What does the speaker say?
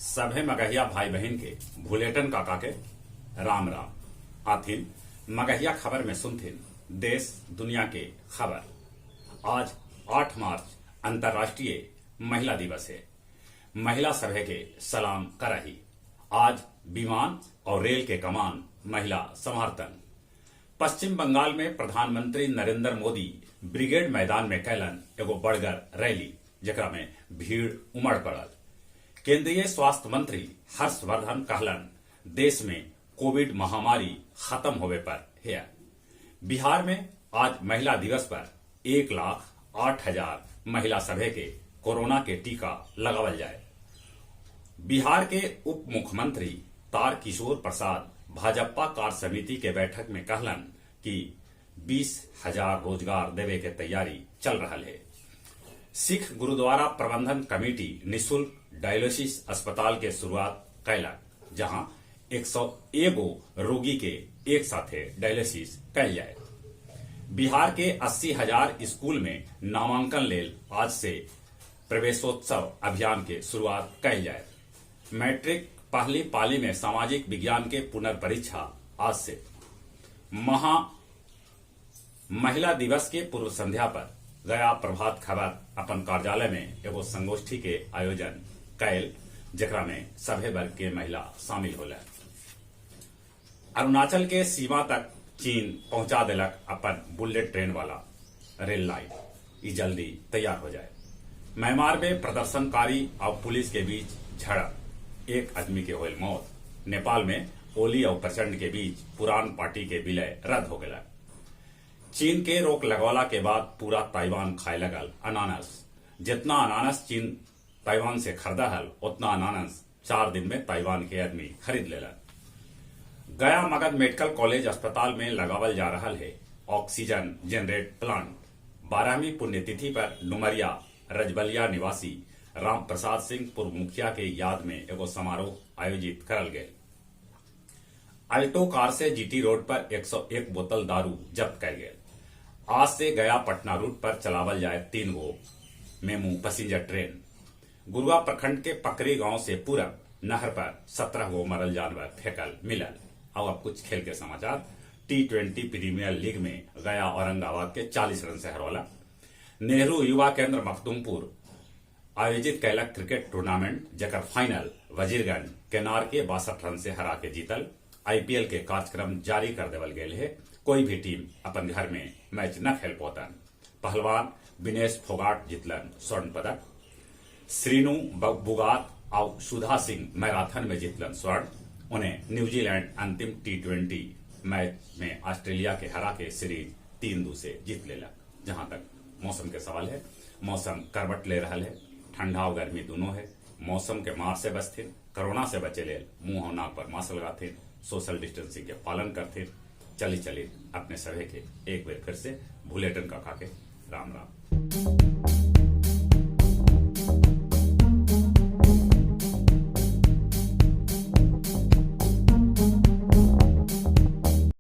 सभे मगहिया भाई बहन के भुलेटन काका के राम राम। आथिन मगहिया खबर में सुनथिन देश दुनिया के खबर। आज 8 मार्च अंतर्राष्ट्रीय महिला दिवस है। महिला सभे के सलाम करही। आज विमान और रेल के कमान महिला समर्थन। पश्चिम बंगाल में प्रधानमंत्री नरेंद्र मोदी ब्रिगेड मैदान में कैलन एगो बड़गर रैली, जेकरा में भीड़ उमड़ पड़ल। केंद्रीय स्वास्थ्य मंत्री हर्षवर्धन कहलन देश में कोविड महामारी खत्म होवे पर है। बिहार में आज महिला दिवस पर 1,08,000 महिला सभे के कोरोना के टीका लगावल जाए। बिहार के उप मुख्यमंत्री तारकिशोर प्रसाद भाजपा कार्य समिति के बैठक में कहलन कि 20,000 रोजगार देवे के तैयारी चल रहा है। सिख गुरुद्वारा प्रबंधन कमेटी निःशुल्क डायलिसिस अस्पताल के शुरुआत कैलक, जहां 101 रोगी के एक साथे डायलिसिस कैल जाए। बिहार के 80,000 स्कूल में नामांकन लेल आज से प्रवेशोत्सव अभियान के शुरुआत कैल जाए। मैट्रिक पहली पाली में सामाजिक विज्ञान के पुनर्परीक्षा आज से। महिला दिवस के पूर्व संध्या पर गया प्रभात खबर अपन कार्यालय में एगो संगोष्ठी के आयोजन कैल, जेकरा में सभे वर्ग के महिला शामिल होले। अरुणाचल के सीमा तक चीन पहुंचा दिलक अपन बुलेट ट्रेन वाला रेल लाइन, ई जल्दी तैयार हो जाए। म्यांमार में प्रदर्शनकारी और पुलिस के बीच झड़प, एक आदमी के होल मौत। नेपाल में ओली और प्रचंड के बीच पुरान पार्टी के विलय रद्द हो गया। चीन के रोक लगवाला के बाद पूरा ताइवान खाए लगल अनानस। जितना अनानस चीन ताइवान से खरीदा हल, उतना अनानस 4 दिन में ताइवान के आदमी खरीद लेलन। गया मगध मेडिकल कॉलेज अस्पताल में लगावल जा रहा है ऑक्सीजन जनरेट प्लांट। 12वीं पुण्यतिथि पर डुमरिया रजबलिया निवासी राम प्रसाद सिंह पूर्व मुखिया के याद में एगो समारोह आयोजित करल गए। अल्टो कार से जीटी रोड पर 101 बोतल दारू जब्त कर गए। आज से गया पटना रूट पर चलावल जाए 3 गो मेमू पैसेंजर ट्रेन। गुरुआ प्रखंड के पकरी गांव से पूरब नहर पर 17 गो मरल जानवर फेंकल मिलल। अब कुछ खेल के समाचार। T20 प्रीमियर लीग में गया औरंगाबाद के 40 रन से हरौला। नेहरू युवा केंद्र मखदुमपुर आयोजित कैलक क्रिकेट टूर्नामेंट, जकर फाइनल वजीरगंज केनार के 62 रन से हरा के जीतल। आईपीएल के कार्यक्रम जारी कर देवल गये है। कोई भी टीम अपन घर में मैच न खेल पौतन। पहलवान विनेश फोगाट जीतलन स्वर्ण पदक। श्रीनु बुगात और सुधा सिंह मैराथन में जीतलन स्वर्ण। उन्हें न्यूजीलैंड अंतिम T20 मैच में ऑस्ट्रेलिया के हरा के सीरीज 3-2 से जीत लेलक। जहां तक मौसम के सवाल है, मौसम करवट ले रहा है। ठंडा और गर्मी दोनों है। मौसम के मार से बचथिन, कोरोना से बचे लेल मुंह और नाक पर मास्क लगाथिन, सोशल डिस्टेंसिंग के पालन करथिन। चली अपने सभे के एक बेर फिर से भुलेटन काका के राम राम।